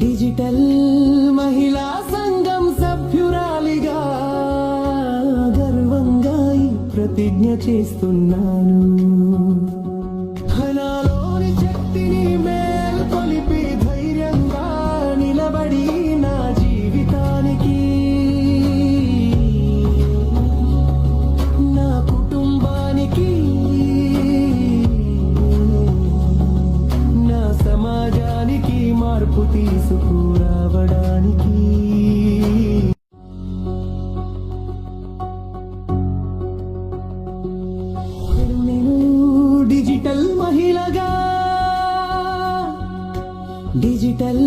Digital మహిళా సంఘం సభ్యురాలిగా గర్వంగా ఈ ప్రతిజ్ఞ చేస్తున్నాను. నాలోని శక్తిని మేల్కొలిపి ధైర్యంగా నిలబడి నా జీవితానికి, నా కుటుంబానికి, నా సమాజానికి మార్పు తీసుకురావడానికి డిజిటల్ మహిళగా, డిజిటల్